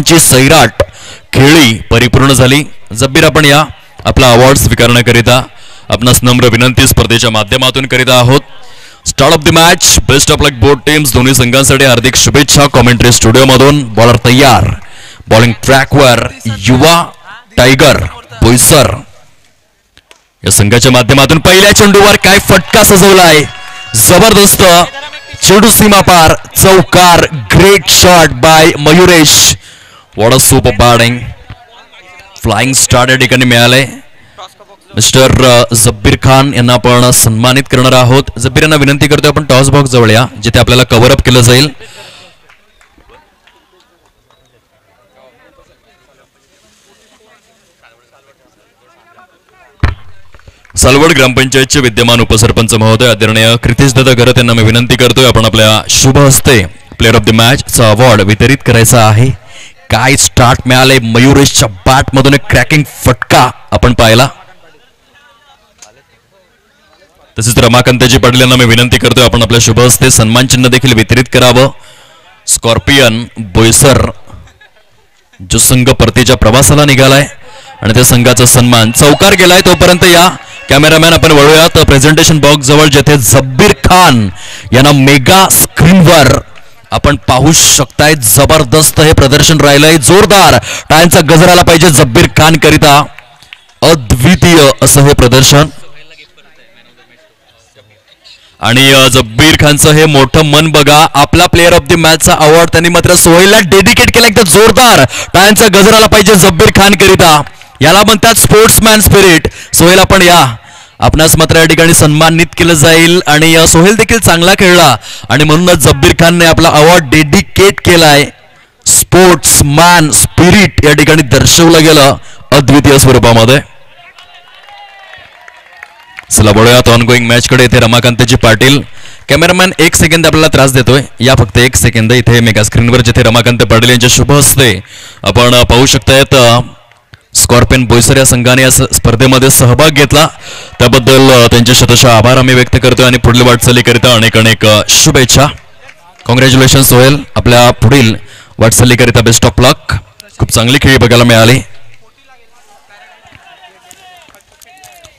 धावांची सैराट खेळी परिपूर्ण झाली. जब्बीर आपण या आपला अवॉर्ड स्वीकारण्याकरिता आपणास नम्र विनंती स्पर्धेच्या माध्यमातून करीत आहोत. Start of the match, best of luck both teams. दोन्ही संघांसाठी हार्दिक शुभेच्छा. कॉमेंट्री स्टुडिओमधून बॉलर तयार, बॉलिंग ट्रॅकवर युवा टायगर बोईसर. या संघाच्या माध्यमातून पहिल्या चेंडूवर काय फटका सजवलाय, जबरदस्त चेंडू सीमा पार, चौकार. Great shot bye Mayuresh. What a super batting. Flying start या ठिकाणी मिळाले. मिस्टर जब्बीर खान यांना आपण सन्मानित करणार आहोत. जब्बीर यांना विनंती करतोय आपण टॉस बॉक्स जवळ या, जिथे आपल्याला कव्हर अप केलं जाईल. सालवड ग्रामपंचायतचे विद्यमान उपसरपंच महोदय आदरणीय क्रितेश दादा गरत यांना मी विनंती करतोय आपण आपल्या शुभ हस्ते प्लेअर ऑफ द मॅच चा अवॉर्ड वितरित करायचा आहे. काय स्टार्ट मिळाले, मयुरेशच्या बॅट मधून एक क्रॅकिंग फटका आपण पाहिला. तसेच रमाकांतजी पाटील यांना मी विनंती करतोय आपण आपल्या शुभ हस्ते सन्मान चिन्ह देखील वितरित करावं. स्कॉर्पियन बोईसर जो संघ परतीच्या प्रवासाला निघालाय आणि त्या संघाचा सन्मान चौकार गेलाय. तोपर्यंत या कॅमेरामॅन आपण वळूयात प्रेझेंटेशन बॉक्स जवळ, जेथे जब्बीर खान यांना मेगा स्क्रीनवर आपण पाहू शकताय. जबरदस्त हे प्रदर्शन राहिलंय, जोरदार टाळ्यांचा गजर आला पाहिजे जब्बीर खान करिता. अद्वितीय असं हे प्रदर्शन आणि जब्बीर खानचं हे मोठं मन बघा. आपला प्लेअर ऑफ द मॅचचा अवॉर्ड त्यांनी मात्र सोहेलला डेडिकेट केला. एकदम जोरदार टाळ्यांचा गजर आला पाहिजे जब्बीर खान करिता. याला म्हणतात स्पोर्ट्समॅन स्पिरिट. सोहेल आपण या, आपणास मात्र या ठिकाणी सन्मानित केलं जाईल. आणि सोहेल देखील चांगला खेळला आणि म्हणूनच जब्बीर खानने आपला अवॉर्ड डेडिकेट केलाय. स्पोर्ट्समॅन स्पिरिट या ठिकाणी दर्शवलं गेलं अद्वितीय स्वरूपामध्ये. चला बघूयात ऑनगोईंग मॅच कडे. इथे रमाकांतजी पाटील, कॅमेरामॅन 1 सेकंद आपल्याला त्रास देतोय, या फक्त 1 सेकंद. इथे मेगा स्क्रीनवर जिथे रमाकांत पाटील यांच्या शुभ हस्ते आपण पाहू शकतायत स्कॉर्पियन बोईसर या संघाने या स्पर्धेमध्ये सहभाग घेतला, त्याबद्दल त्यांचे शतशः आभार आम्ही व्यक्त करतोय आणि पुढील वाटचालीकरिता अनेक अनेक शुभेच्छा. कॉंग्रॅच्युलेशन सोहेल, आपल्या पुढील वाटचालीकरिता बेस्ट ऑफ लक. खूप चांगली खेळी बघायला मिळाली.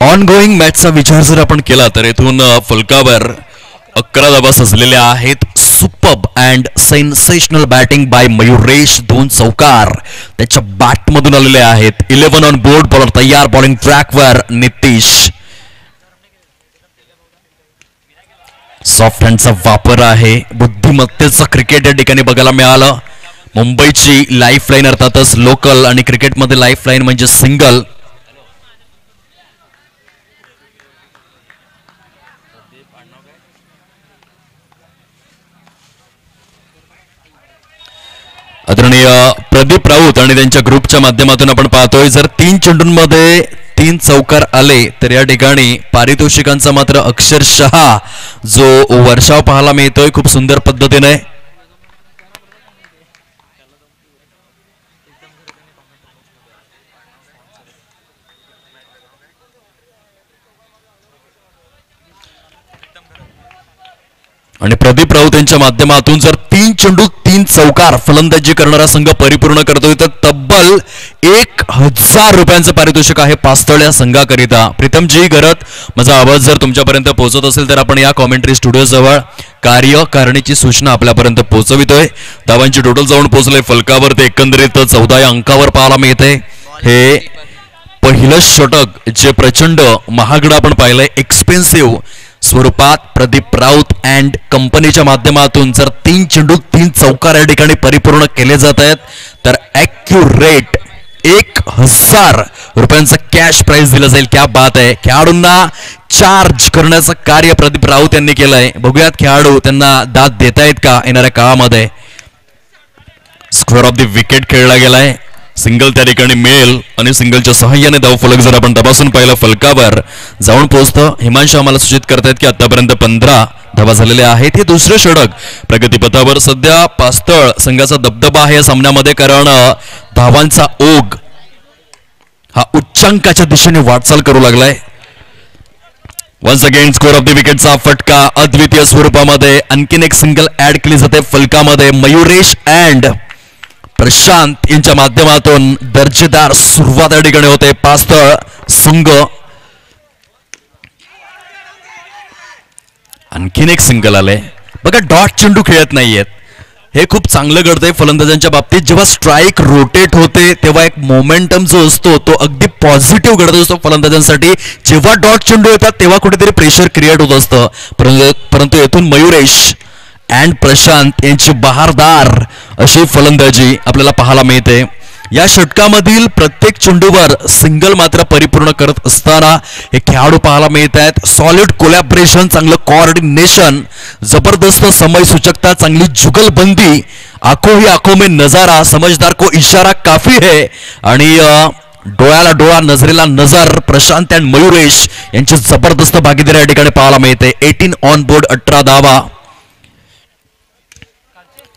ऑन गोईंग मॅचचा विचार जर आपण केला तर इथून फलकावर 11 धावा सजलेल्या आहेत. Superb and sensational batting by Mayuresh. 2 चौकार त्याच्या बॅट मधून आलेले आहेत. 11 ऑन बोर्ड. बॉलर तयार, बॉलिंग ट्रॅकवर नितीश. सॉफ्ट हँडचा वापर आहे, बुद्धिमत्तेचं क्रिकेट या ठिकाणी बघायला मिळालं. मुंबईची लाईफ लाईन अर्थातच लोकल आणि क्रिकेटमध्ये लाईफ लाईन म्हणजे सिंगल. आदरणीय प्रदीप राऊत आणि त्यांच्या ग्रुपच्या माध्यमातून आपण पाहतोय, जर 3 चेंडूंमध्ये 3 चौकार आले तर या ठिकाणी पारितोषिकांचा मात्र अक्षरशः जो वर्षाव पाहायला मिळतोय खूप सुंदर पद्धतीने. आणि प्रदीप राऊत यांच्या माध्यमातून जर 3 चेंडू 3 चौकार फलंदाजी करणारा संघ परिपूर्ण करतोय तर तब्बल 1000 रुपयांचं पारितोषिक आहे पास्तळ या संघाकरिता. प्रीतमजी गरत, माझा आवाज जर तुमच्यापर्यंत पोहोचत असेल तर आपण या कॉमेंट्री स्टुडिओ जवळ कार्यकारिणीची सूचना आपल्यापर्यंत पोहोचवितोय. धावांची टोटल जाऊन पोहोचले फलकावर ते एकंदरीत 14 या अंकावर पाहायला मिळते. हे पहिलं षटक जे प्रचंड महागडं आपण पाहिलंय, एक्सपेन्सिव्ह स्वरूपात प्रदीप राऊत अँड कंपनीच्या माध्यमातून जर 3 चेंडू 3 चौकार या ठिकाणी परिपूर्ण केले जात आहेत तर ॲक्युरेट 1000 रुपयांचं कॅश प्राइज दिलं जाईल. क्या बात आहे. खेळाडूंना चार्ज करण्याचं कार्य प्रदीप राऊत यांनी केलंय. बघूयात खेळाडू त्यांना दाद देतायत का येणाऱ्या काळामध्ये. स्क्वेअर ऑफ द विकेट खेळला गेलाय. सिंगल त्या ठिकाणी मिळेल आणि सिंगलच्या सहाय्याने धावफलक जर आपण तपासून पाहिलं फलकावर जाऊन पोहोचतं. हिमांशू आम्हाला सूचित करतायत की आतापर्यंत 15 धावा झालेल्या आहेत. हे दुसरे षटक प्रगतीपथावर. सध्या पास्तळ संघाचा दबदबा आहे या सामन्यामध्ये, कारण धावांचा ओघ हा उच्चांकाच्या दिशेने वाटचाल करू लागलाय. Once again score of the विकेटचा फटका अद्वितीय स्वरूपामध्ये. आणखीन एक सिंगल ऍड केली जाते फलकामध्ये. मयुरेश अँड प्रशांत यांच्या माध्यमातून दर्जेदार सुरुवात या ठिकाणी होते पास्तळ संघ. आणखीन एक सिंगल आले बघा. डॉट चेंडू खेळत नाहीयेत हे खूप चांगलं घडतंय फलंदाजांच्या बाबतीत. जेव्हा स्ट्राईक रोटेट होते तेव्हा एक मोमेंटम जो असतो तो अगदी पॉझिटिव्ह घडत असतो फलंदाजांसाठी. जेव्हा डॉट चेंडू येतात तेव्हा कुठेतरी प्रेशर क्रिएट होत असतं. परंतु येथून मयुरेश अँड प्रशांत यांची बहारदार अशी फलंदाजी आपल्याला पाहायला मिळते. या षटकामधील प्रत्येक चेंडूवर सिंगल मात्र परिपूर्ण करत असताना हे खेळाडू पाहायला मिळत आहेत. सॉलिड कोलॅबरेशन, चांगलं कोऑर्डिनेशन, जबरदस्त समय सूचकता, चांगली जुगलबंदी, आंखों ही आंखों में नजारा, समझदार को इशारा काफी है आणि डोळ्याला डोळा नजरेला नजर. प्रशांत अँड मयुरेश यांची जबरदस्त भागीदारी या ठिकाणी पाहायला मिळते. 18 ऑन बोर्ड, 18 धावा.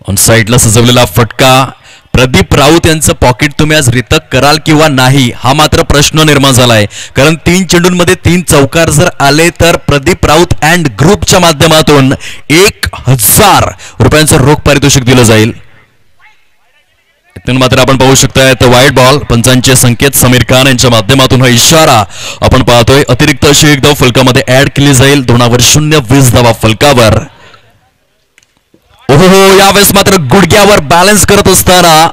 ऑन साइडला सजवलेला फटका. प्रदीप राऊत यांचं पॉकेट तुम्ही आज रितक कराल किंवा नाही हा मात्र प्रश्न निर्माण झालाय. कारण 3 चेंडूंमध्ये 3 चौकार जर आले तर प्रदीप राऊत अँड ग्रुपच्या माध्यमातून 1000 रुपयांचं रोख पारितोषिक दिलं जाईल. मात्र आपण पाहू शकताय वाईट बॉल. पंचांचे संकेत समीर खान यांच्या माध्यमातून हा इशारा आपण पाहतोय. अतिरिक्त अशी एक धाव फलकामध्ये ऍड केली जाईल. 2/0 20 धावा फलकावर. ओहो, यावेळेस मात्र गुडघ्यावर बॅलन्स करत असताना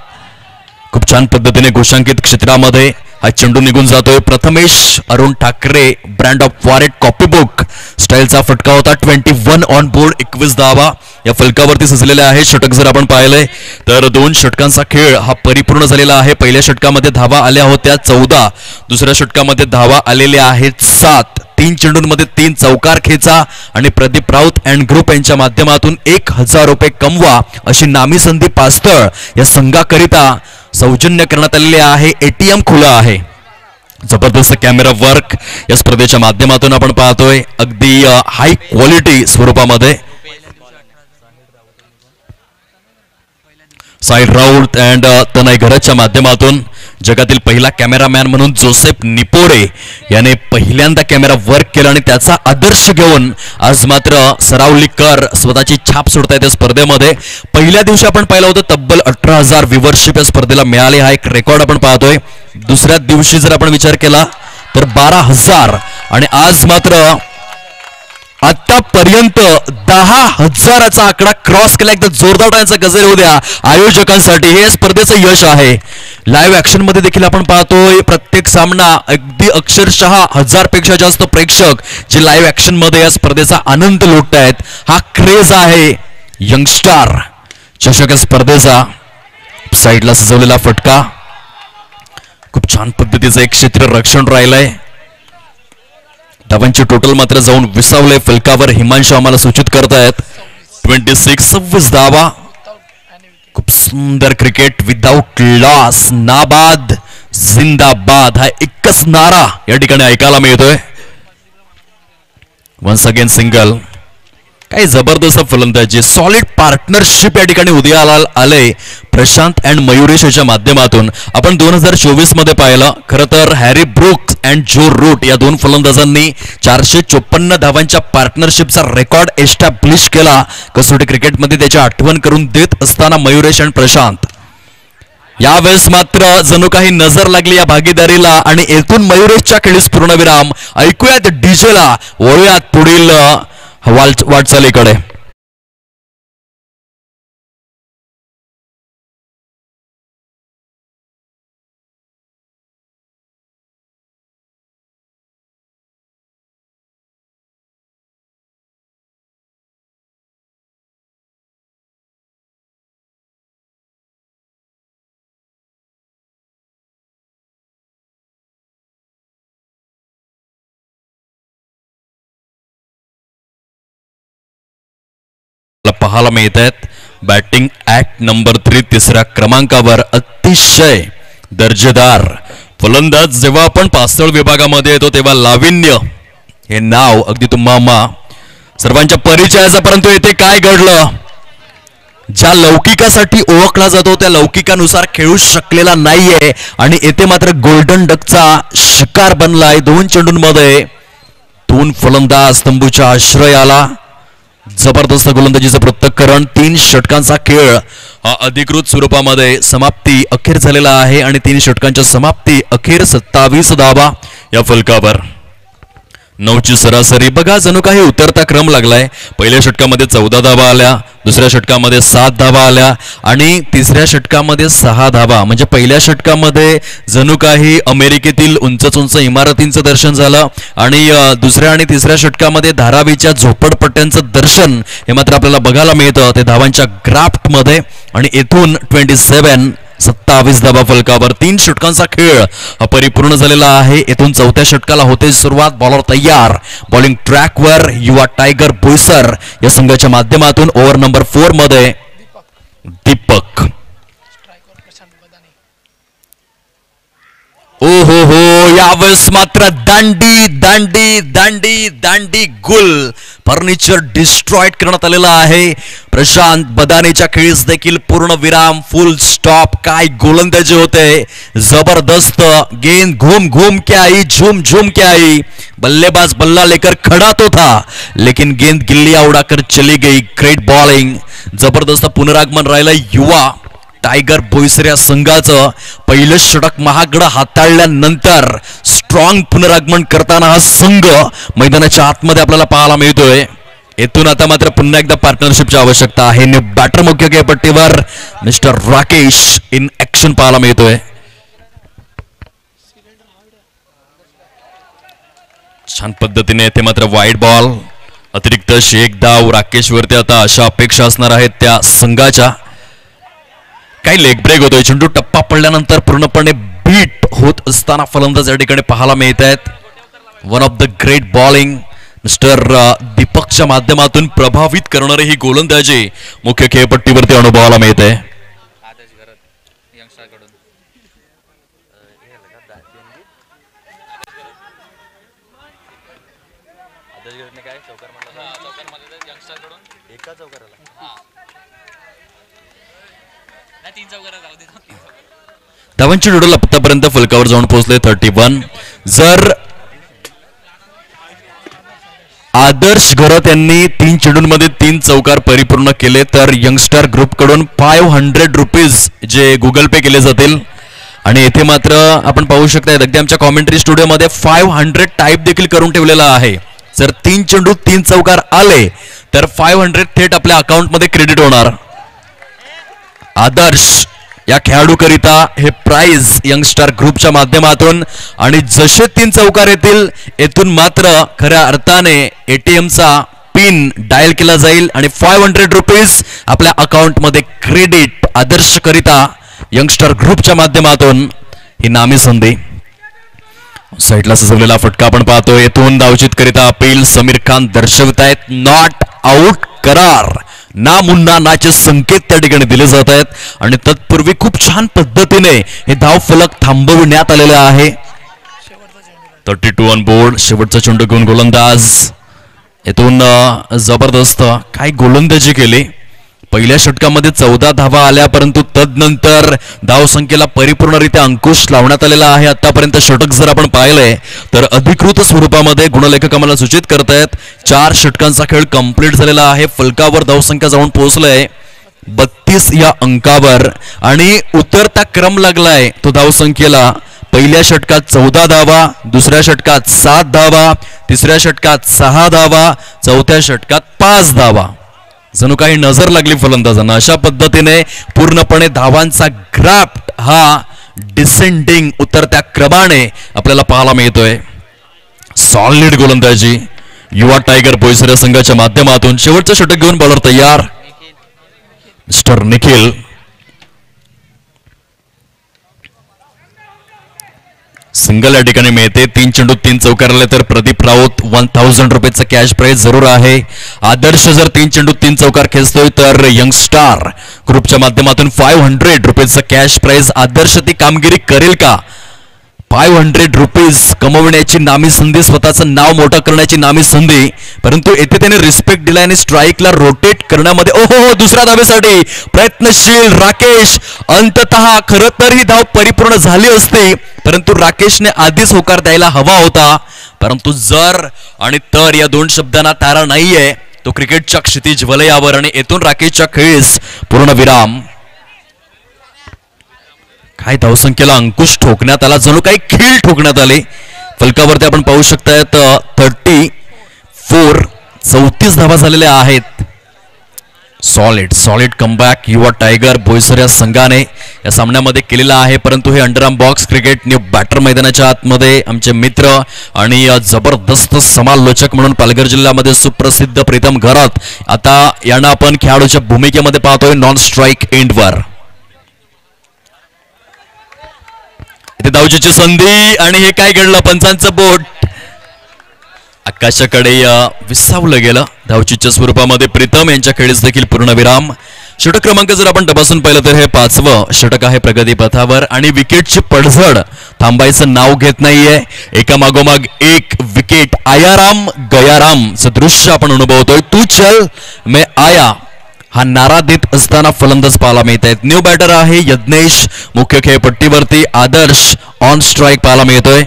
खूप छान पद्धतीने घोषांकित क्षेत्रामध्ये हा चेंडू निघून जातोय. प्रथमेश अरुण ठाकरे ब्रँड ऑफ वॉरेट कॉपीबुक स्टाईलचा फटका होता. 21 ऑन बोर्ड, 21 धावा या फलकावरती सजलेले आहे. षटक जर आपण पाहिले तर 2 षटकांचा खेळ हा परिपूर्ण झालेला आहे. पहिल्या षटकामध्ये धावा आल्या होत्या 14, दुसऱ्या षटकामध्ये धावा आलेल्या आहेत 7. 3 चेंडूंमध्ये 3 चौकार खेचा आणि प्रदीप राऊत अँड ग्रुप यांच्या माध्यमातून 1000 रुपये कमवा अशी नामी संधी पास्तळ या संघाकरिता सौजन्य करण्यात आलेले आहे. एटीएम खुला आहे. जबरदस्त कॅमेरा वर्क या स्पर्धेच्या माध्यमातून आपण पाहतोय. अगदी हाय क्वालिटी स्वरूपामध्ये. साईड राऊत अँड तनय घरच्या माध्यमातून जगातील पहिला कॅमेरामॅन म्हणून जोसेफ निपोरे याने पहिल्यांदा कॅमेरा वर्क केला आणि त्याचा आदर्श घेऊन आज मात्र सरावलीकर स्वतःची छाप सोडतायत या स्पर्धेमध्ये. पहिल्या दिवशी आपण पाहिलं होतं तब्बल 18,000 व्ह्यूवरशिप या स्पर्धेला मिळाले. हा एक रेकॉर्ड आपण पाहतोय. दुसऱ्या दिवशी जर आपण विचार केला तर 12,000 आणि आज मात्र आतापर्यंत 10,000चा आकडा क्रॉस केला. एकदा जोरदार टाळ्यांचा गजर होऊ द्या आयोजकांसाठी. हे स्पर्धेचं यश आहे. लाईव्ह ऍक्शन मध्ये देखील आपण पाहतोय प्रत्येक सामना अगदी अक्षरशः 1000 पेक्षा जास्त प्रेक्षक जे लाईव्ह ऍक्शन मध्ये या स्पर्धेचा आनंद लुटतायत. हा क्रेज आहे यंगस्टार चषक या स्पर्धेचा. साईडला सजवलेला फटका. खूप छान पद्धतीचं एक क्षेत्र रक्षण राहिलंय. धावांची टोटल मात्र जाऊन विसावले फलकावर. हिमांशू आम्हाला सूचित करतायत 26 धावा. खूप सुंदर क्रिकेट विदाउट लॉस. नाबाद जिंदाबाद हा एकच नारा या ठिकाणी ऐकायला मिळतोय. Once again single. काही जबरदस्त फलंदाजी, सॉलिड पार्टनरशिप या ठिकाणी उदयाला आले प्रशांत अँड मयुरेशच्या माध्यमातून. आपण 2024 मध्ये पाहिलं खरं तर हॅरी ब्रुक्स अँड जो रूट या 2 फलंदाजांनी 454 धावांच्या पार्टनरशिपचा रेकॉर्ड एस्टॅब्लिश केला कसोटी क्रिकेटमध्ये. त्याची आठवण करून देत असताना मयुरेश अँड प्रशांत यावेळेस मात्र जणू काही नजर लागली या भागीदारीला आणि येथून मयुरेशच्या खेळीस पूर्णविराम. ऐकूयात डीजेला, वळूयात पुढील वाटचालीकडे. पाहायला मिळत आहेत बॅटिंग ऍक्ट नंबर 3 तिसऱ्या क्रमांकावर अतिशय दर्जेदार फलंदाज. जेव्हा आपण पास्तळ विभागामध्ये येतो तेव्हा लाविन्य हे नाव अगदी तुम्हा सर्वांच्या परिचयाचं. परंतु येथे काय घडलं, ज्या लौकिकासाठी ओळखला जातो त्या लौकिकानुसार खेळू शकलेला नाहीये आणि येथे मात्र गोल्डन डकचा शिकार बनलाय. 2 चेंडूंमध्ये 2 फलंदाज तंबूच्या आश्रयाला. जबरदस्त गोलंदाजीचं पृथक्करण. 3 षटकांचा खेळ हा अधिकृत स्वरूपामध्ये समाप्ती अखेर झालेला आहे आणि 3 षटकांच्या समाप्ती अखेर 27 धावा या फलकावर. 9ची सरासरी बघा, जणू काही उतरता क्रम लागलाय. पहिल्या षटकामध्ये 14 धावा आल्या, दुसऱ्या षटकामध्ये 7 धावा आल्या आणि तिसऱ्या षटकामध्ये 6 धावा. म्हणजे पहिल्या षटकामध्ये जणू काही अमेरिकेतील उंच उंच इमारतींचं दर्शन झालं आणि दुसऱ्या आणि तिसऱ्या षटकामध्ये धारावीच्या झोपडपट्ट्यांचं दर्शन हे मात्र आपल्याला बघायला मिळतं ते धावांच्या ग्राफ्टमध्ये. आणि येथून 27 धावा फलकावर. 3 षटकांचा खेळ हा परिपूर्ण झालेला आहे. येथून चौथ्या षटकाला होते सुरुवात. बॉलर तयार, बॉलिंग ट्रॅकवर युवा टायगर बोईसर या संघाच्या माध्यमातून. ओव्हर नंबर 4 मध्ये दीपक. ओ हो, यावेळेस मात्र दांडी दांडी दांडी दांडी गुल. फर्निचर डिस्ट्रॉइड करण्यात आलेला आहे. प्रशांत बदानेच्या खेळीस देखील पूर्ण विराम, फुल स्टॉप. काय गोलंदाजी होते, जबरदस्त. गेंद घूम घूम के आई, झूम झूम के आई. बल्लेबाज बल्ला लेकर खड़ा तो था लेकिन गेंद गिल्लियां उड़ाकर चली गई. ग्रेट बॉलिंग, जबरदस्त पुनरागमन राहिलं युवा टायगर बोईसर या संघाचं. पहिलं षटक महागडं हाताळल्यानंतर स्ट्रॉंग पुनरागमन करताना हा संघ मैदानाच्या आतमध्ये आपल्याला पाहायला मिळतोय. येथून आता मात्र पुन्हा एकदा पार्टनरशिपची आवश्यकता आहे. बॅटर मुख्य खेळपट्टीवर मिस्टर राकेश इन ऍक्शन पाहायला मिळतोय. छान पद्धतीने येथे मात्र वाईड बॉल, अतिरिक्त शेख धाव राकेशवरती आता अशा अपेक्षा असणार आहेत त्या संघाच्या. काही लेग ब्रेक होतोय. चेंडू टप्पा पडल्यानंतर पूर्णपणे बीट होत असताना फलंदाज या ठिकाणी पाहायला मिळत आहेत. One of the great bowling mister दीपकच्या माध्यमातून प्रभावित करणारी ही गोलंदाजी मुख्य खेळपट्टीवरती अनुभवायला मिळते. धावांची टोटल आतापर्यंत फलकावर जाऊन पोहोचले 31. जर आदर्श घरत यांनी 3 चेंडूंमध्ये 3 चौकार परिपूर्ण केले तर यंगस्टर ग्रुप कडून 500 रुपीज जे गुगल पे केले जातील. आणि येथे मात्र आपण पाहू शकता अगदी आमच्या कॉमेंट्री स्टुडिओमध्ये 500 टाईप देखील करून ठेवलेला आहे. जर 3 चेंडू 3 चौकार आले तर 500 थेट आपल्या अकाउंटमध्ये क्रेडिट होणार. आदर्श या खेळाडूकरिता हे प्राइज यंगस्टर ग्रुपच्या माध्यमातून. आणि जसे 3 चौकार येतील येथून मात्र खऱ्या अर्थाने एटीएमचा पिन डायल केला जाईल आणि 500 रुपीज आपल्या अकाउंटमध्ये क्रेडिट आदर्श करिता यंगस्टर ग्रुपच्या माध्यमातून. ही नामी संधी. साईडला सजवलेला फटका आपण पाहतो. येथून धावचित करिता अपील समीर खान दर्शवित आहेत. नॉट आउट करार, ना मुन्ना नाचे संकेत त्या ठिकाणी दिले जात आहेत. आणि तत्पूर्वी खूप छान पद्धतीने हे धाव फलक थांबविण्यात आलेले आहे. 32 ऑन बोर्ड. शेवटचा चेंडू घेऊन गोलंदाज. येथून जबरदस्त काय गोलंदाजी केली. पहिल्या षटकामध्ये 14 धावा आल्या परंतु तदनंतर धावसंख्येला परिपूर्णरित्या अंकुश लावण्यात आलेला आहे. आतापर्यंत षटक जर आपण पाहिले तर अधिकृत स्वरूपामध्ये गुणलेखक आम्हाला सूचित करतायत 4 षटकांचा खेळ कंप्लीट झालेला आहे. फलकावर धावसंख्या जाऊन पोहोचलाय 32 या अंकावर आणि उतरता क्रम लागलाय तो धावसंख्येला. पहिल्या षटकात 14 धावा, दुसऱ्या षटकात 7 धावा, तिसऱ्या षटकात 6 धावा, चौथ्या षटकात 5 धावा. जणू काही नजर लागली फलंदाजांना. अशा पद्धतीने पूर्णपणे धावांचा ग्राफ्ट हा डिसेंडिंग उतरत्या क्रमाने आपल्याला पाहायला मिळतोय. सॉलिड गोलंदाजी युवा टायगर बोईसर संघाच्या माध्यमातून. शेवटचं षटक घेऊन बॉलर तयार मिस्टर निखिल. सिंगल या ठिकाणी मिळते. 3 चेंडू 3 चौकार आले तर प्रदीप राऊत 1000 रुपयाचा कॅश प्राइज जरूर आहे. आदर्श जर 3 चेंडू 3 चौकार खेचतोय तर यंगस्टार ग्रुपच्या माध्यमातून 500 रुपयाचा कॅश प्राइज. आदर्श ती कामगिरी करेल का? 500 रुपीज कमवण्याची नामी संधी, स्वतःचं नाव मोठं करण्याची नामी संधी. परंतु येथे त्याने रिस्पेक्ट दिला आणि स्ट्राईकला रोटेट करण्यामध्ये ओहो दुसऱ्या धावेसाठी प्रयत्नशील राकेश. अंततः खरं तर ही धाव परिपूर्ण झाली असती परंतु राकेशने आधीच होकार द्यायला हवा होता. परंतु जर आणि तर या 2 शब्दांना तारा नाहीये. तो क्रिकेटच्या क्षितिज वलयावर आणि येथून राकेशच्या खेळीस पूर्णविराम. काय धावसंख्येला अंकुश ठोकण्यात आला, जणू काही खीळ ठोकण्यात आले. फलकावरती आपण पाहू शकतायत 34 धावा झालेल्या आहेत. Solid comeback Yuva tiger Boisar या संघाने या सामन्यामध्ये केलेला आहे. परंतु हे underarm box cricket new batter मैदानाच्या आतमध्ये आमचे मित्र आणि जबरदस्त समालोचक म्हणून पालघर जिल्ह्यामध्ये सुप्रसिद्ध प्रीतम घरात, आता यांना आपण खेळाडूच्या भूमिकेमध्ये पाहतोय नॉन स्ट्राईक एंडवर. इथे धावचीची संधी आणि हे काय घडलं, पंचांचं बोट आकाशाकडे विसावलं गेलं. धावचीच्या स्वरूपामध्ये प्रीतम यांच्या खेळीस देखील पूर्णविराम. षटक क्रमांक जर आपण तपासून पाहिलं तर हे 5वं षटक आहे प्रगती पथावर आणि विकेटची पडझड थांबायचं नाव घेत नाहीये. एकामागोमाग एक विकेट आयाराम गयारामचं दृश्य आपण अनुभवतोय. तू चल मैं आया हा नारा देत असताना फलंदाज पाहायला मिळत आहेत. न्यू बॅटर आहे यज्ञेश, मुख्य खेळपट्टीवरती आदर्श ऑन स्ट्राईक पाहायला मिळतोय.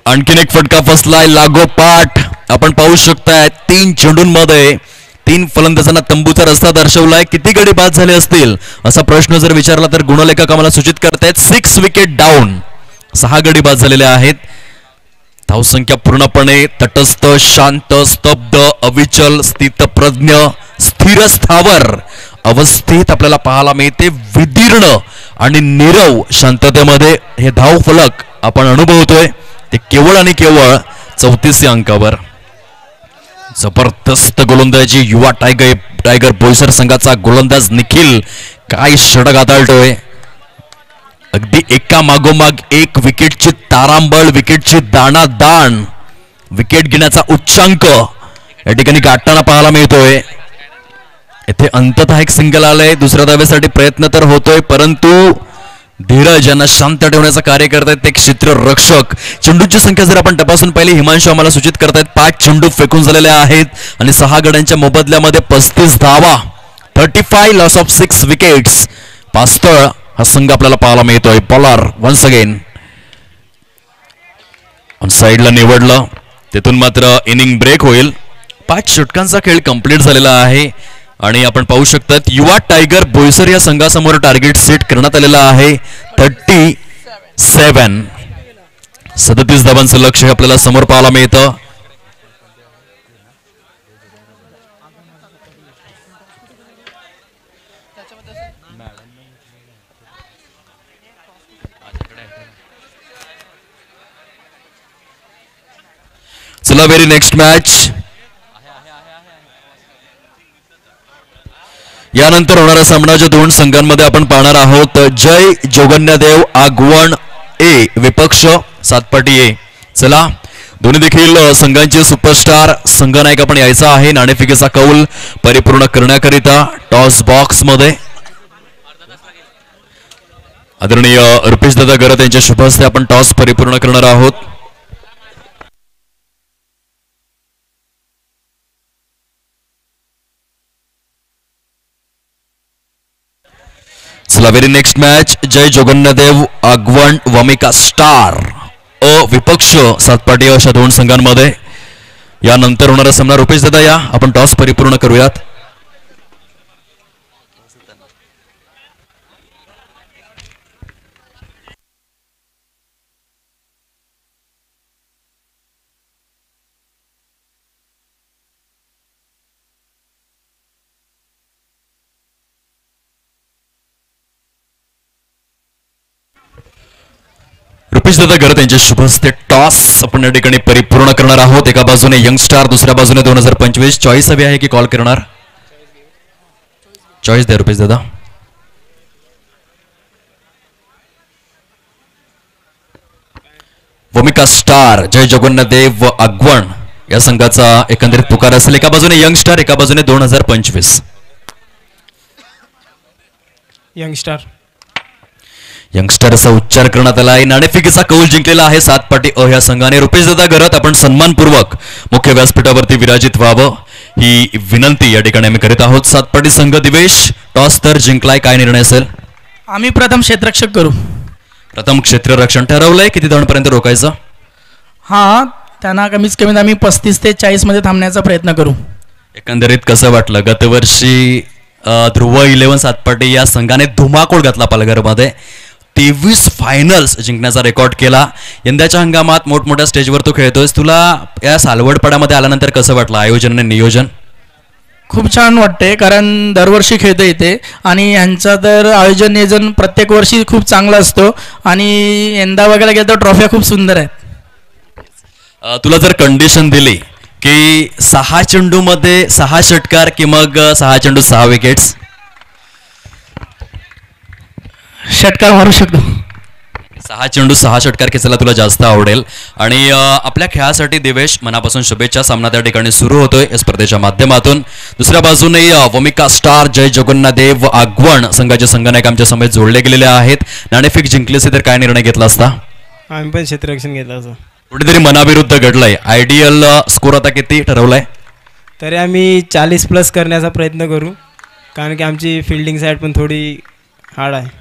आणखीन एक फटका फसलाय लागोपाठ. आपण पाहू शकताय 3 चेंडूंमध्ये 3 फलंदाजांना तंबूचा रस्ता दर्शवलाय. किती गडी बाद झाले असतील असा प्रश्न जर विचारला तर गुणलेखक आम्हाला सूचित करतायत 6 विकेट डाऊन, 6 गडी बाद झालेले आहेत. धावसंख्या पूर्णपणे तटस्थ, शांत, स्तब्ध, अविचल, स्थितप्रज्ञ, स्थिर स्थावर अवस्थेत आपल्याला पाहायला मिळते. विदीर्ण आणि नीरव शांततेमध्ये हे धाव फलक आपण अनुभवतोय. ते केवळ आणि केवळ 34 अंकावर. जबरदस्त गोलंदाजी युवा टायगर बोईसर संघाचा गोलंदाज निखिल काय षटक हाताळतोय. अगदी एका मागोमाग एक विकेटची तारांबळ, विकेटची दाणादाण, विकेट घेण्याचा उच्चांक या ठिकाणी गाठताना पाहायला मिळतोय. येथे अंततः एक सिंगल आलंय. दुसऱ्या धावेसाठी प्रयत्न तर होतोय परंतु धीरज यांना शांत ठेवण्याचं कार्य करतायत ते क्षेत्ररक्षक. चेंडूची संख्या जर आपण तपासून पाहिली हिमांशू आम्हाला सूचित करतायत 5 चेंडू फेकून झालेले आहेत आणि 6 गड्यांच्या मोबदल्यामध्ये 35 धावा. 35 लॉस ऑफ 6 विकेट्स. पास्तळ हा संघ आपल्याला पाहायला मिळतोय. बॉलर वन्स अगेन ऑन साइडला निवडलं, तिथून मात्र इनिंग ब्रेक होईल. 5 षटकांचा खेळ कंप्लीट झालेला आहे आणि आपण पाहू शकतात युवा टायगर बोईसर या संघासमोर टार्गेट सेट करण्यात आलेला आहे 37. 37 धावांचं लक्ष आपल्याला समोर पाहायला मिळतं. चला व्हेरी नेक्स्ट मॅच. यानंतर होणारा सामनाच्या 2 संघांमध्ये आपण पाहणार आहोत. जय जोगन्यदेव आगवण ए विपक्ष सातपाटी ए. चला दोन्ही देखील संघांचे सुपरस्टार संघनायक आपण यायचा आहे. नाणेफेकीचा कौल परिपूर्ण करण्याकरिता टॉस बॉक्स मध्ये आदरणीय रुपेश दादा गरत यांच्या शुभ हस्ते आपण टॉस परिपूर्ण करणार आहोत. Very next match. जय जोगन्यदेव आगवण वमिका स्टार अ विपक्ष सातपाटी अशा 2 संघांमध्ये. यानंतर होणारा सामना रुपेश दादा या आपण टॉस परिपूर्ण करूयात. रुपेश दादा गरत यांच्या शुभ हस्ते टॉस आपण या ठिकाणी परिपूर्ण करणार आहोत. एका बाजूने यंगस्टार, दुसऱ्या बाजूने 2025. चॉईस हवी आहे की कॉल करणार? चॉईस द्या रुपेश दादा. वमिका स्टार जय जगन्नाथदेव आगवण या संघाचा एकंदरीत पुकार असेल. एका बाजूने यंगस्टार, एका बाजूने 2025. यंगस्टर असा उच्चार करण्यात आला आहे. नाणेफेकीचा कौल जिंकलेला आहे सातपाटी अ या संघाने. रुपेश दादा गरत आपण सन्मानपूर्वक मुख्य व्यासपीठावरती विराजित व्हावं. ही विनंती या ठिकाणी आम्ही करीत आहोत. सातपाटी संघ दिवेश टॉस तर जिंकलाय, काय निर्णय असेल? आम्ही प्रथम क्षेत्ररक्षक करू. प्रथम क्षेत्ररक्षण ठरवलंय. किती धावांपर्यंत रोखायचं? हां, त्यांना कमीत कमी आम्ही 35 ते 40 मध्ये थांबण्याचा प्रयत्न करू. एकंदरीत कसं वाटलं? गतवर्षी ध्रुव 11 सातपाटी या संघाने धुमाकूळ घातला पालघरमध्ये, 23 फायनल्स जिंकण्याचा रेकॉर्ड केला. यंदाच्या हंगामात मोठमोठ्या स्टेजवर तू खेळतोयस, तुला या सालवडपडामध्ये आल्यानंतर कसं वाटलं आयोजन आणि नियोजन? खूप छान वाटते, कारण दरवर्षी खेळता येते आणि यांचा तर आयोजन नियोजन प्रत्येक वर्षी खूप चांगला असतो आणि यंदा बघायला गेलं तर ट्रॉफ्या खूप सुंदर आहेत. तुला जर कंडिशन दिली की 6 चेंडूमध्ये 6 षटकार की मग 6 चेंडू 6 विकेट्स? षटकार मारू शकतो. 6 चेंडू 6 षटकार खेचायला तुला जास्त आवडेल. आणि आपल्या खेळासाठी देवेश मनापासून शुभेच्छा. सामना त्या ठिकाणी सुरू होतोय या स्पर्धेच्या माध्यमातून. दुसऱ्या बाजूने वमिका स्टार, जय जगन्नाथदेव, आगवण संघाचे संघनायक आमच्या समेत जोडले गेलेले आहेत. नाणेफेक जिंकली असे तर काय निर्णय घेतला असता? आम्ही पण क्षेत्ररक्षण घेतलं असं. कुठेतरी मनाविरुद्ध घडलंय. आयडियल स्कोर आता किती ठरवलाय? तरी आम्ही 40+ करण्याचा प्रयत्न करू, कारण की आमची फिल्डिंग साईड पण थोडी हार्ड आहे.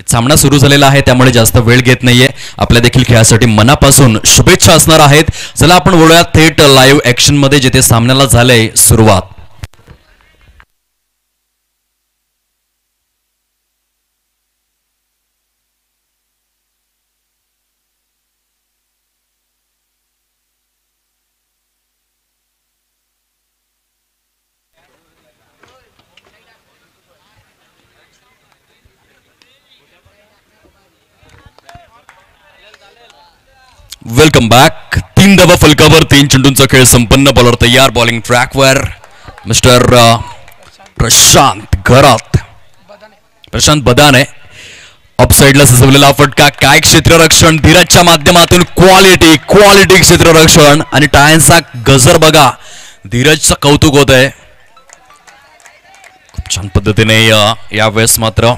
सामना सुरू झालेला आहे त्यामुळे जास्त वेळ घेत नाहीये. आपल्या देखील खेळासाठी मनापासून शुभेच्छा असणार आहेत. चला आपण वळूया थेट लाईव्ह ऍक्शन मध्ये, जिथे सामन्याला झालंय सुरुवात. Welcome back. 3 धावा फलकावर 3 चेंडूंचा खेळ संपन्न. बॉलर तयार, बॉलिंग ट्रॅकवर मिस्टर प्रशांत घरात, प्रशांत बदाने. ऑफसाईडला सजवलेला फटका. काय क्षेत्ररक्षण धीरजच्या माध्यमातून, क्वालिटी क्षेत्ररक्षण आणि टाळ्यांचा गजर बघा. धीरजचं कौतुक होत आहे खूप छान पद्धतीने. यावेळेस मात्र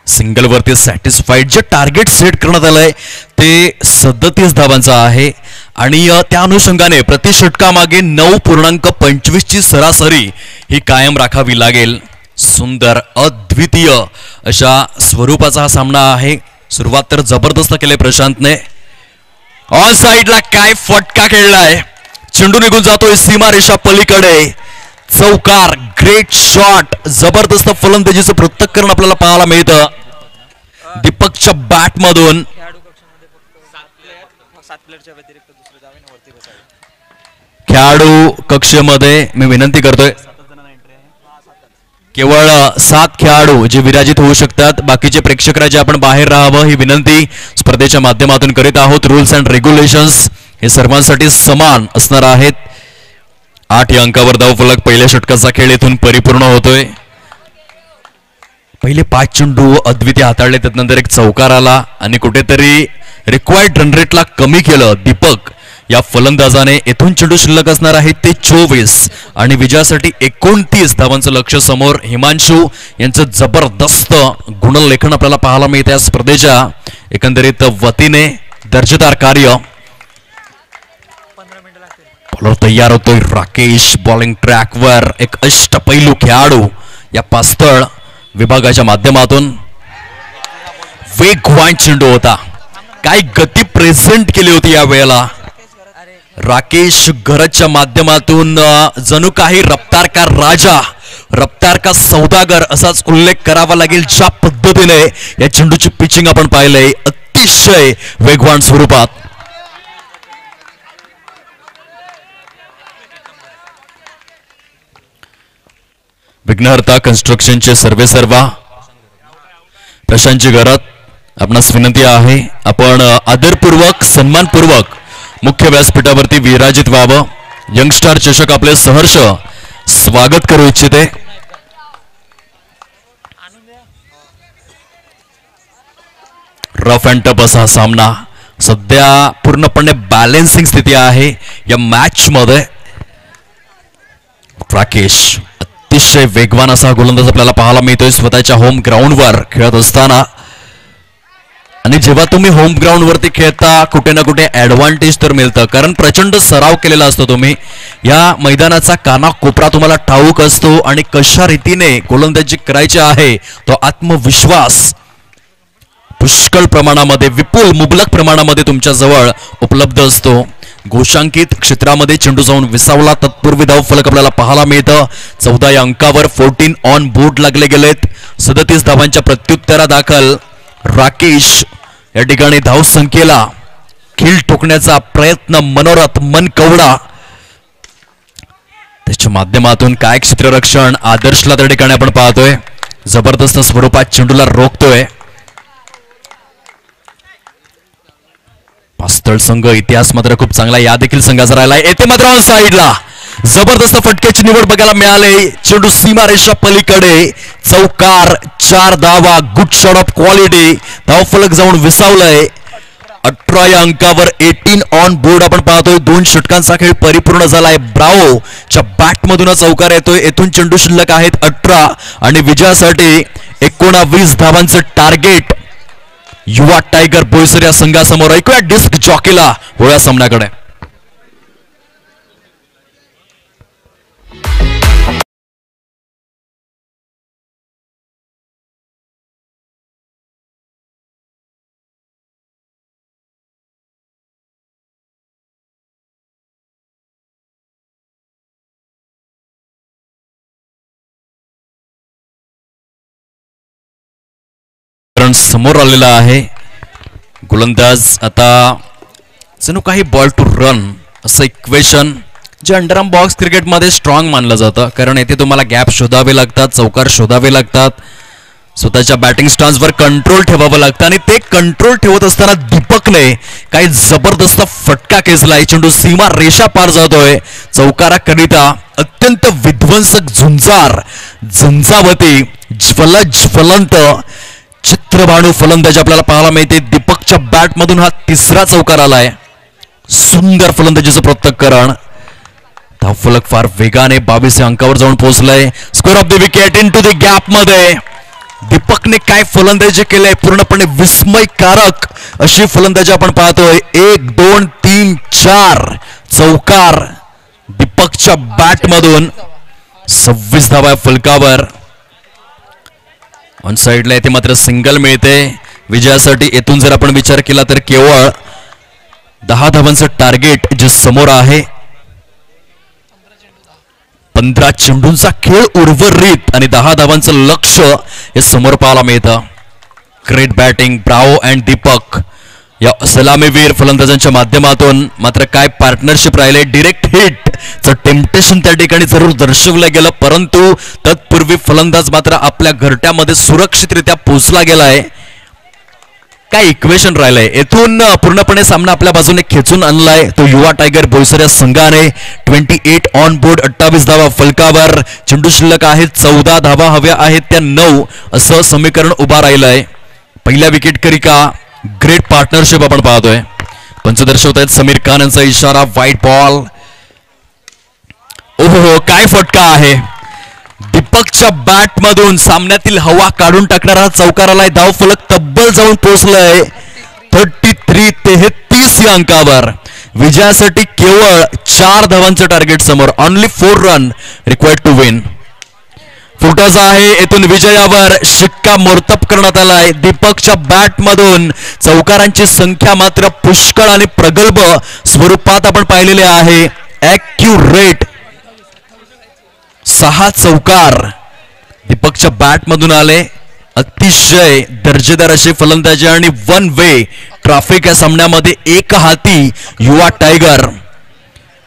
सिंगल वरती सॅटिस्फाईड. जे टार्गेट सेट करण्यात आलंय ते 37 धावांचं आहे आणि त्या अनुषंगाने प्रति षटकामागे 9.25 ची सरासरी ही कायम राखावी लागेल. सुंदर अद्वितीय अशा स्वरूपाचा हा सामना आहे. सुरुवात तर जबरदस्त केले प्रशांतने. ऑन साइडला काय फटका खेळलाय, चेंडू निघून जातोय सीमारेषा पलीकडे. चौकार, ग्रेट शॉट, जबरदस्त फलंदाजीचं पृथक्करण आपल्याला पाहायला मिळतं दीपकच्या बॅट मधून. खेळाडू कक्षेमध्ये मी विनंती करतोय, केवळ 7 खेळाडू जे विराजित होऊ शकतात. बाकीचे प्रेक्षक राजे आपण बाहेर राहावं ही विनंती स्पर्धेच्या माध्यमातून करीत आहोत. रूल्स अँड रेग्युलेशन्स हे सर्वांसाठी समान असणार आहेत. 8 या अंकावर धावफलक. पहिल्या षटकाचा खेळ इथून परिपूर्ण होतोय. पहिले 5 चेंडू अद्वितीय हाताळले, त्यानंतर एक चौकार आला आणि कुठेतरी रिक्वायर्ड रन रेटला कमी केलं दीपक या फलंदाजाने. येथून चेंडू शिल्लक असणार आहे ते 24 आणि विजयासाठी 29 धावांचं लक्ष समोर. हिमांशू यांचं जबरदस्त गुणलेखन आपल्याला पाहायला मिळते या स्पर्धेच्या एकंदरीत वतीने. दर्जेदार कार्य. बॉलर तयार होतोय राकेश, बॉलिंग ट्रॅकवर. एक अष्टपैलू खेळाडू या पास्तळ विभागाच्या माध्यमातून. वेगवान चेंडू होता, काय गती प्रेझेंट केली होती या वेळेला. राकेश घरच्या माध्यमातून जणू काही रफ्तार का राजा, रफ्तार का सौदागर असाच उल्लेख करावा लागेल. ज्या पद्धतीने या चेंडूची पिचिंग आपण पाहिलंय, अतिशय वेगवान स्वरूपात. विघ्नहर्ता कन्स्ट्रक्शनचे सर्वेसर्वा प्रशांतजी घरात आपणास विनंती आहे, आपण आदरपूर्वक सन्मानपूर्वक मुख्य व्यासपीठावरती विराजित व्हावं. यंगस्टार चषक आपले सहर्ष स्वागत करू इच्छिते. रफ अँड टफ असा सामना. सध्या पूर्णपणे बॅलेन्सिंग स्थिती आहे या मॅच मध्ये. राकेश अतिशय वेगवान असा गोलंदाज आपल्याला पाहायला मिळतोय स्वतःच्या होम ग्राउंडवर खेळत असताना. आणि जेव्हा तुम्ही होम ग्राउंड वरती खेळता कुठे ना कुठे ऍडव्हान्टेज तर मिळतं, कारण प्रचंड सराव केलेला असतो तुम्ही. या मैदानाचा कानाकोपरा तुम्हाला ठाऊक असतो आणि कशा रीतीने गोलंदाजी करायची आहे तो आत्मविश्वास पुष्कळ प्रमाणामध्ये, विपुल मुबलक प्रमाणामध्ये तुमच्या जवळ उपलब्ध असतो. घोषांकित क्षेत्रामध्ये चेंडू जाऊन विसावला, तत्पूर्वी धाव फलक आपल्याला पाहायला मिळतं. 14 या अंकावर 14 ऑन बोर्ड लागले गेलेत. 37 धावांच्या प्रत्युत्तरादाखल राकेश या ठिकाणी धाव संख्येला खीळ ठोकण्याचा प्रयत्न, मनोरथ मनकवडा त्याच्या माध्यमातून काय क्षेत्ररक्षण आदर्शला त्या ठिकाणी आपण पाहतोय, जबरदस्त स्वरूपात चेंडूला रोखतोय. पास्तळ संघ इतिहास मात्र खूप चांगला या देखील संघाचा राहिला. येथे मात्र ऑन साइडला जबरदस्त फटक्याची निवड बघायला मिळाली. चेंडू सीमारेषा पलीकडे, चौकार, 4 धावा, गुड शॉट ऑफ क्वालिटी. धाव फलक जाऊन विसावलंय. 18 या अंकावर 18 ऑन बोर्ड आपण पाहतोय. 2 षटकांचा खेळ परिपूर्ण झालाय. ब्रावोच्या बॅटमधून चौकार येतोय. येथून चेंडू शिल्लक आहेत 18 आणि विजयासाठी 19 धावांचं टार्गेट युवा टायगर बोईसर या संघासमोर. ऐकूया डिस्क जॉकीला होळ्या सामन्याकडे. समोर आलेला आहे. गोलंदाज आता जणू काही बॉल टू रन असं इक्वेशन जे अंडरआर्म बॉक्स क्रिकेटमध्ये स्ट्रॉंग मानलं जातं, कारण येथे तुम्हाला गॅप शोधावे लागतात, चौकार शोधावे लागतात, स्वतःच्या बॅटिंग स्टान्सवर कंट्रोल ठेवावं लागतं. आणि ते कंट्रोल ठेवत असताना दीपकने काही जबरदस्त फटका खेचलाय. चेंडू सीमा रेषा पार जातोय. चौकाराकरिता अत्यंत विध्वंसक झुंजार, झंझावती, ज्वलंत चित्रबाणू फलंदाजी आपल्याला पाहायला मिळते. दीपकच्या बॅटमधून हा 3रा चौकार आलाय. सुंदर फलंदाजीचं पृथक्करण. धावफलक फार वेगाने 22 अंकावर जाऊन पोहोचलाय. Score of the wicket into the gap मध्ये दीपकने काय फलंदाजी केलंय, पूर्णपणे विस्मयकारक अशी फलंदाजी आपण पाहतोय. 1 2 3 4 चौकार दीपकच्या बॅटमधून. 26 धावा फलकावर. ऑन साइडला येथे मात्र सिंगल मिळते विजयासाठी. येथून जर आपण विचार केला तर केवळ 10 धावांचं टार्गेट जे समोर आहे. 15 चेंडूंचा खेळ उर्वरित आणि 10 धावांचं लक्ष हे समोर पाहायला मिळतं. Great batting Bravo and Deepak या सलामीवीर फलंदाजांच्या माध्यमातून. मात्र काय पार्टनरशिप राहिले. डिरेक्ट हिटचं टेम्पटेशन त्या ठिकाणी जरूर दर्शवलं गेलं, परंतु तत्पूर्वी फलंदाज मात्र आपल्या घरट्यामध्ये सुरक्षितरित्या पोहोचला गेलाय. काय इक्वेशन राहिलंय. येथून पूर्णपणे सामना आपल्या बाजूने खेचून आणलाय तो युवा टायगर बोईसर या संघाने. 28 ऑन बोर्ड, 28 धावा फलकावर. चेंडू शिल्लक आहेत 14 धावा हव्या आहेत त्या 9 असं समीकरण उभा राहिलंय. पहिल्या विकेट करिता ग्रेट पार्टनरशिप आपण पाहतोय. पंच दर्शवत आहेत समीर खान यांचा इशारा. White ball. ओहो काय फटका आहे. दीपकच्या बॅटमधून सामन्यातील हवा काढून टाकणारा चौकार आलाय. धाव फलक तब्बल जाऊन पोहोचलाय 33 या अंकावर. विजयासाठी केवळ 4 धावांचं टार्गेट समोर. Only 4 run required to win. फुटाचा आहे. येथून विजयावर शिक्का मोर्तब करण्यात आलाय. दीपकच्या बॅटमधून चौकारांची संख्या मात्र पुष्कळ आणि प्रगल्भ स्वरूपात आपण पाहिलेले आहे. ॲक्युरेट 6 चौकार दीपकच्या बॅटमधून आले. अतिशय दर्जेदार अशी फलंदाजी आणि 1 वे ट्रॅफिक या सामन्यामध्ये. एक हाती युवा टायगर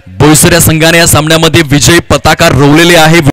बोईसर या संघाने या सामन्यामध्ये विजयी पताका रोवलेले आहे.